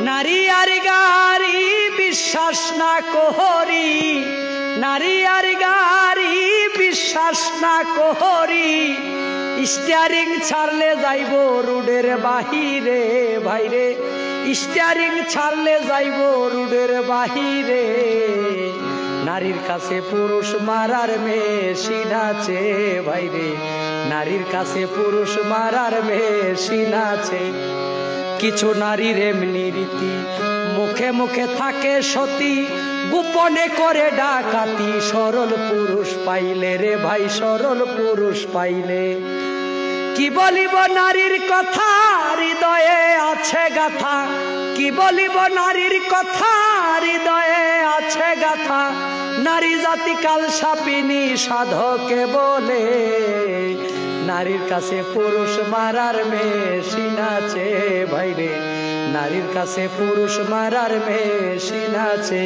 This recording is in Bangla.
নারী আর গাড়ি বিশ্বাস না করি, নারী আর গাড়ি বিশ্বাস না করি, স্টিয়ারিং ছাড়লে যাইব রোডের বাহিরে ভাইরে, স্টিয়ারিং ছাড়লে যাইব রোডের বাহিরে। নারীর কাছে পুরুষ মারার মেশিন আছে ভাইরে, নারীর কাছে পুরুষ মারার মেশিন আছে। কিছু নারীর এমনি রীতি, মুখে মুখে থাকে সতী, গোপনে করে ডাকাতি, সরল পুরুষ পাইলে রে ভাই, সরল পুরুষ পাইলে। কি বলিব নারীর কথা হৃদয়ে আছে গাথা, কি বলিব নারীর কথা হৃদয়ে আছে গাথা। নারী জাতি কাল সাপিনী সাধকে বলে, নারীর কাছে পুরুষ মারার মেশিন আছে ভাইরে, নারীর কাছে পুরুষ মারার মেশিন আছে।